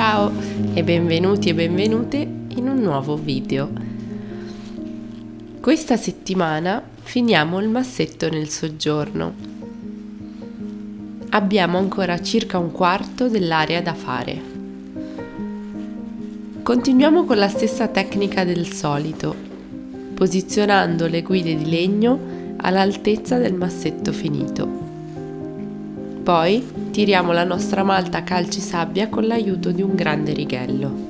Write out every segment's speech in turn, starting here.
Ciao e benvenuti e benvenute in un nuovo video. Questa settimana finiamo il massetto nel soggiorno. Abbiamo ancora circa un quarto dell'area da fare. Continuiamo con la stessa tecnica del solito, posizionando le guide di legno all'altezza del massetto finito. Poi tiriamo la nostra malta a calcisabbia con l'aiuto di un grande righello.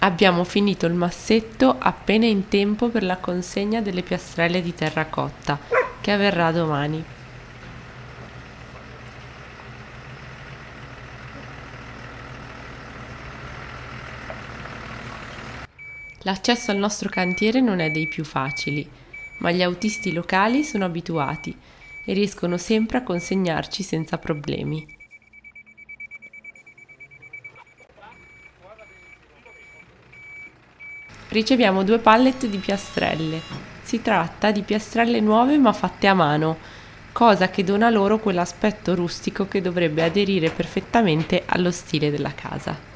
Abbiamo finito il massetto appena in tempo per la consegna delle piastrelle di terracotta, che avverrà domani. L'accesso al nostro cantiere non è dei più facili, ma gli autisti locali sono abituati e riescono sempre a consegnarci senza problemi. Riceviamo 2 pallet di piastrelle. Si tratta di piastrelle nuove ma fatte a mano, cosa che dona loro quell'aspetto rustico che dovrebbe aderire perfettamente allo stile della casa.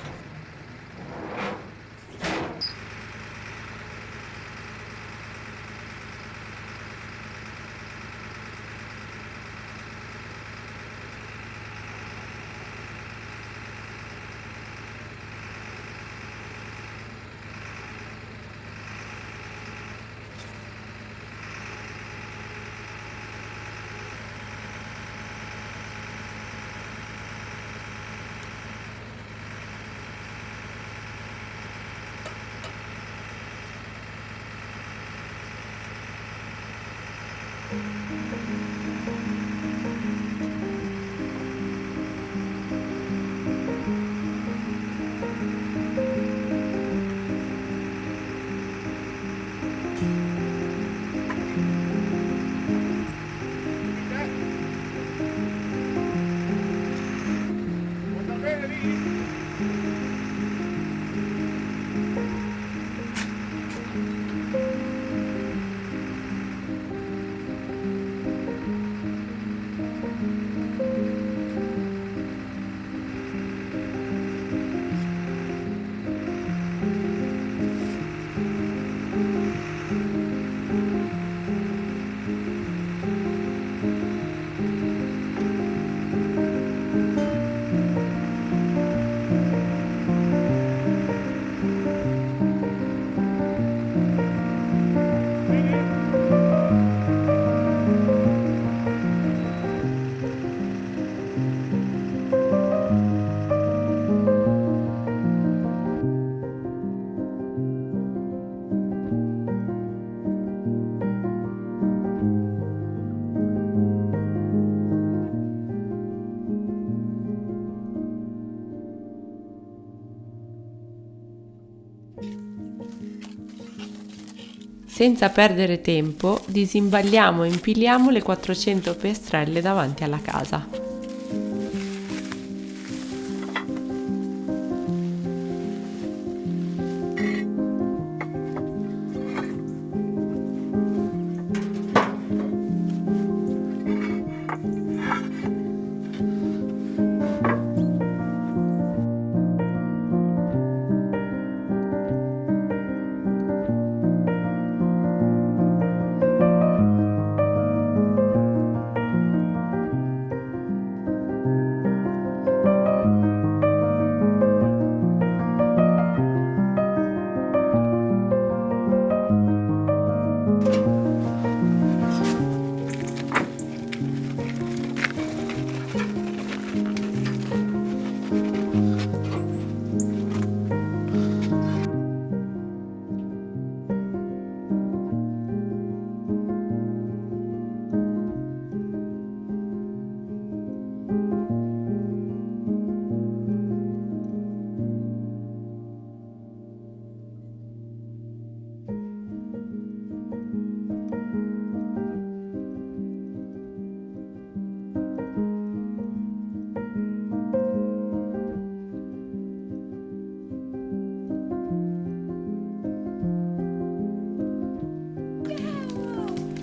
Senza perdere tempo, disimballiamo e impiliamo le 400 piastrelle davanti alla casa.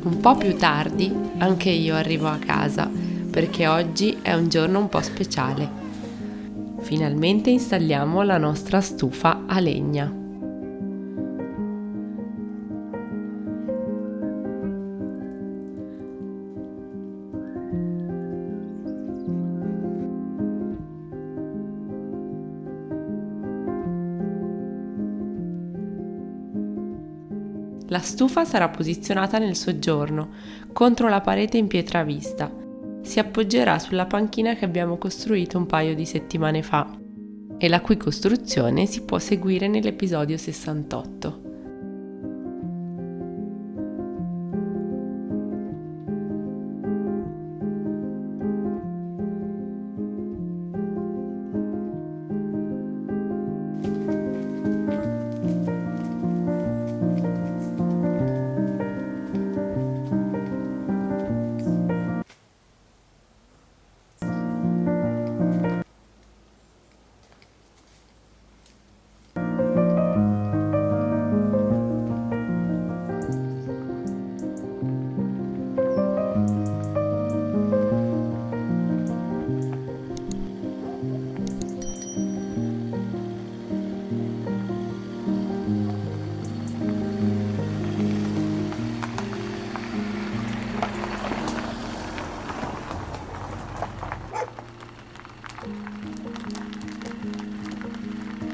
Un po' più tardi anche io arrivo a casa perché oggi è un giorno un po' speciale. Finalmente installiamo la nostra stufa a legna. La stufa sarà posizionata nel soggiorno, contro la parete in pietra vista. Si appoggerà sulla panchina che abbiamo costruito un paio di settimane fa e la cui costruzione si può seguire nell'episodio 68.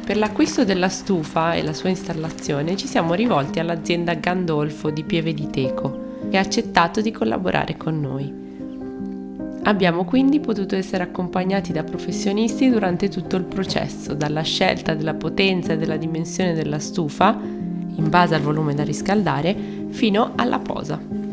Per l'acquisto della stufa e la sua installazione ci siamo rivolti all'azienda Gandolfo di Pieve di Teco, che ha accettato di collaborare con noi. Abbiamo quindi potuto essere accompagnati da professionisti durante tutto il processo, dalla scelta della potenza e della dimensione della stufa, in base al volume da riscaldare, fino alla posa.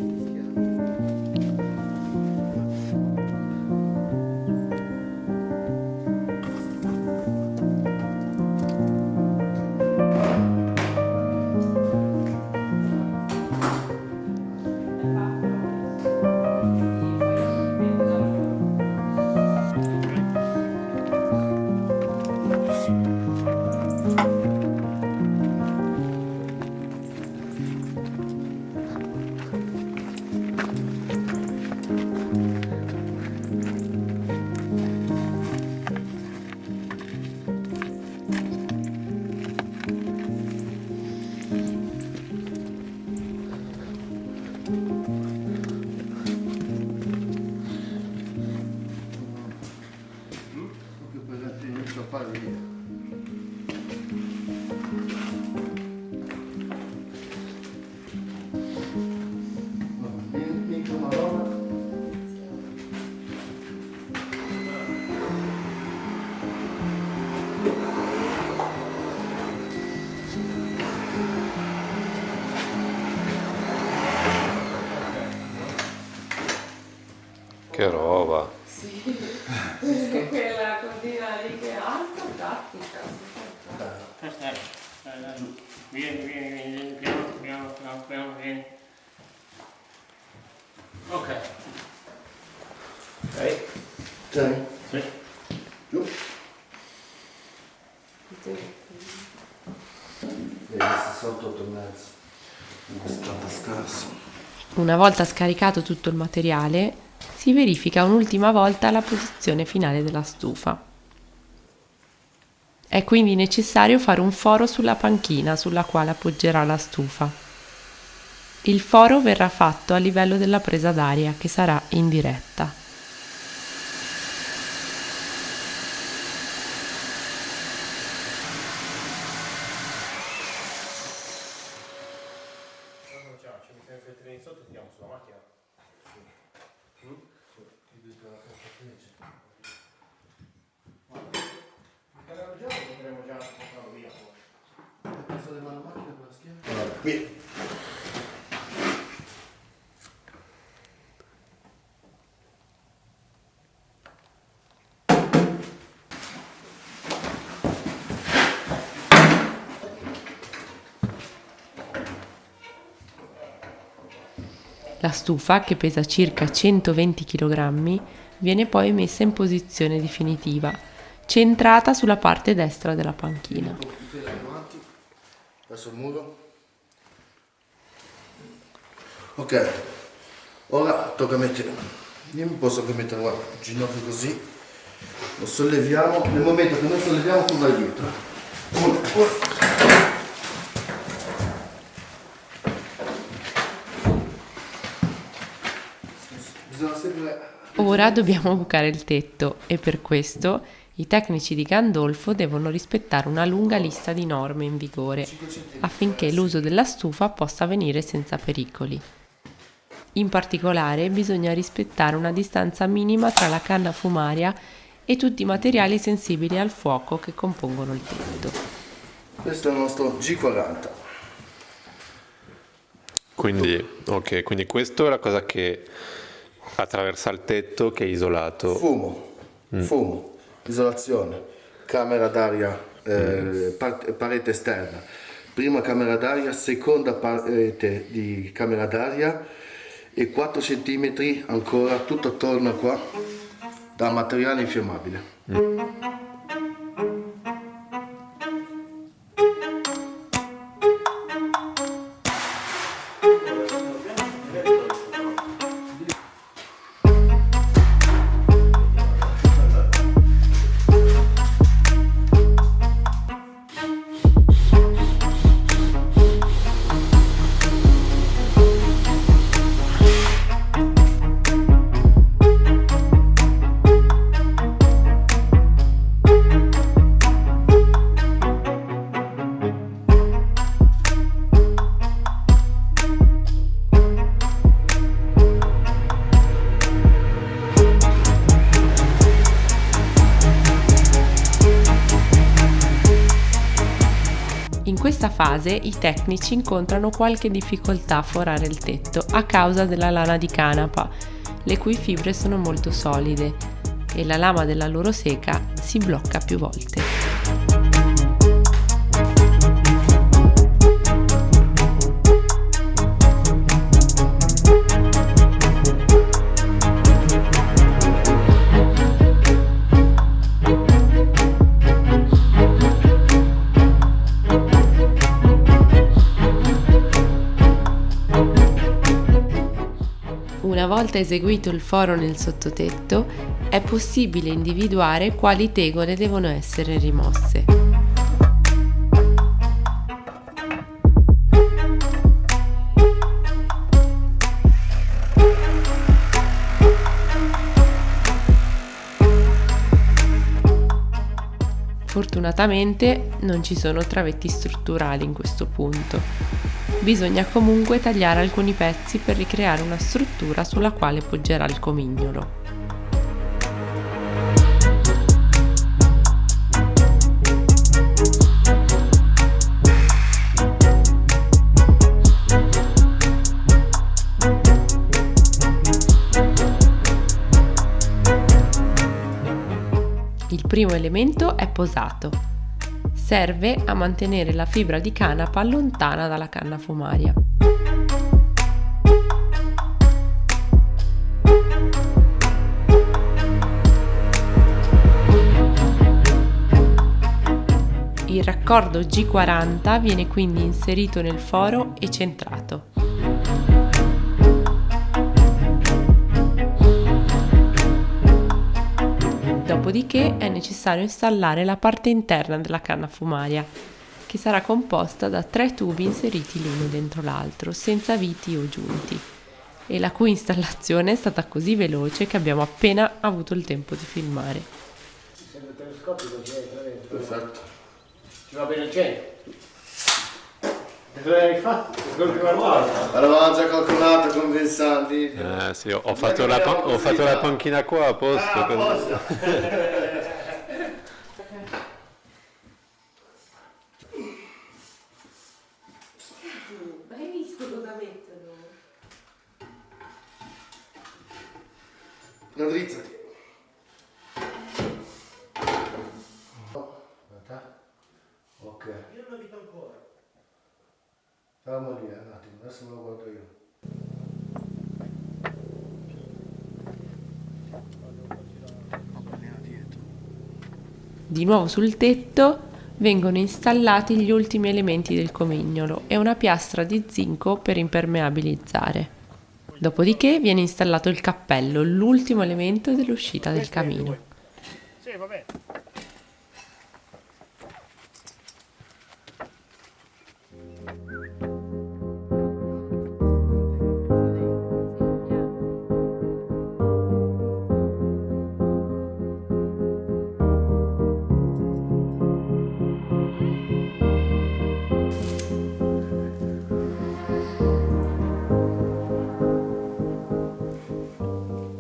Che roba! Sì, quella cosina lì che alza, tattica. Giù. Vieni, piano, vieni. Ok. Sei? Sì. Giù. Vedi, 68,5. È scarso. Una volta scaricato tutto il materiale, si verifica un'ultima volta la posizione finale della stufa. È quindi necessario fare un foro sulla panchina sulla quale appoggerà la stufa. Il foro verrà fatto a livello della presa d'aria, che sarà in diretta. Ci mettiamo il finestrino sotto e tiriamo sulla macchina. Potremmo già portarlo via poi. Passo le mani alla macchina con la schiena. Vieni. La stufa, che pesa circa 120 kg, viene poi messa in posizione definitiva, centrata sulla parte destra della panchina. Verso il muro. Ok, ora tocca mettere. Io mi posso anche mettere guarda, il ginocchio così. Lo solleviamo. Nel momento che noi solleviamo tu vai dietro. Bisogna sempre. Ora dobbiamo bucare il tetto e per questo i tecnici di Gandolfo devono rispettare una lunga lista di norme in vigore affinché l'uso della stufa possa avvenire senza pericoli. In particolare bisogna rispettare una distanza minima tra la canna fumaria e tutti i materiali sensibili al fuoco che compongono il tetto. Questo è il nostro G40. Quindi questo è la cosa che attraversa il tetto, che è isolato. Fumo, isolazione, camera d'aria, parete esterna, prima camera d'aria, seconda parete di camera d'aria e 4 cm ancora tutto attorno qua da materiale infiammabile. In questa fase i tecnici incontrano qualche difficoltà a forare il tetto a causa della lana di canapa, le cui fibre sono molto solide e la lama della loro seca si blocca più volte. Una volta eseguito il foro nel sottotetto, è possibile individuare quali tegole devono essere rimosse. Fortunatamente non ci sono travetti strutturali in questo punto. Bisogna comunque tagliare alcuni pezzi per ricreare una struttura sulla quale poggerà il comignolo. Il primo elemento è posato. Serve a mantenere la fibra di canapa lontana dalla canna fumaria. Il raccordo G40 viene quindi inserito nel foro e centrato. Dopodiché è necessario installare la parte interna della canna fumaria, che sarà composta da 3 tubi inseriti l'uno dentro l'altro, senza viti o giunti, e la cui installazione è stata così veloce che abbiamo appena avuto il tempo di filmare. Serve il telescopico, c'è dentro. Perfetto. Ci va bene il centro. Cosa hai fatto? Quello che guardavo. Eravamo già calcolato con Vinsanti. Sì, ho fatto la panchina qua a posto. Così. Hai visto cosa mettono? Raddrizzati. Ok. Io non abito ancora. Stiamo lì, un attimo, adesso me lo guardo io. Di nuovo sul tetto vengono installati gli ultimi elementi del comignolo e una piastra di zinco per impermeabilizzare. Dopodiché viene installato il cappello, l'ultimo elemento dell'uscita del camino. Sì, va bene.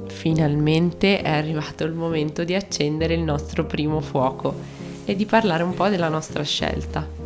Finalmente è arrivato il momento di accendere il nostro primo fuoco e di parlare un po' della nostra scelta.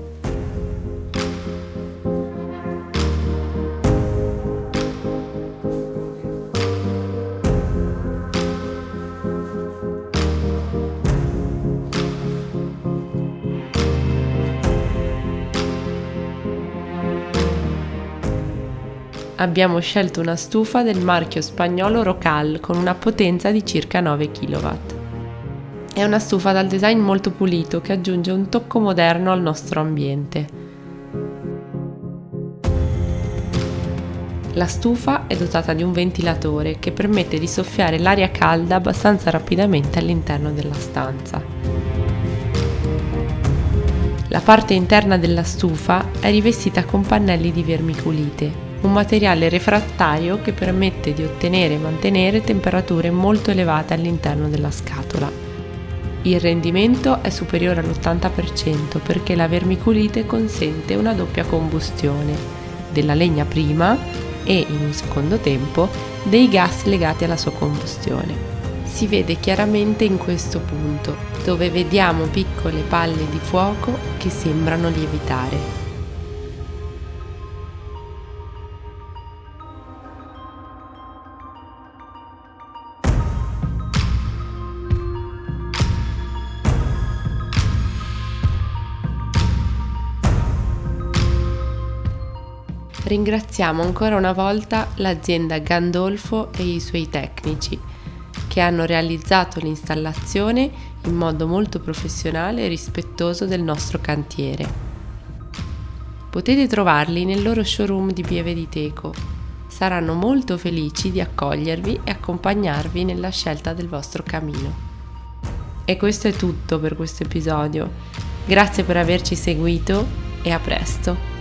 Abbiamo scelto una stufa del marchio spagnolo Rocal con una potenza di circa 9 kW. È una stufa dal design molto pulito che aggiunge un tocco moderno al nostro ambiente. La stufa è dotata di un ventilatore che permette di soffiare l'aria calda abbastanza rapidamente all'interno della stanza. La parte interna della stufa è rivestita con pannelli di vermiculite, un materiale refrattario che permette di ottenere e mantenere temperature molto elevate all'interno della scatola. Il rendimento è superiore all'80% perché la vermiculite consente una doppia combustione della legna prima e, in un secondo tempo, dei gas legati alla sua combustione. si vede chiaramente in questo punto, dove vediamo piccole palle di fuoco che sembrano lievitare. Ringraziamo ancora una volta l'azienda Gandolfo e i suoi tecnici che hanno realizzato l'installazione in modo molto professionale e rispettoso del nostro cantiere. Potete trovarli nel loro showroom di Pieve di Teco. Saranno molto felici di accogliervi e accompagnarvi nella scelta del vostro camino. E questo è tutto per questo episodio. Grazie per averci seguito e a presto!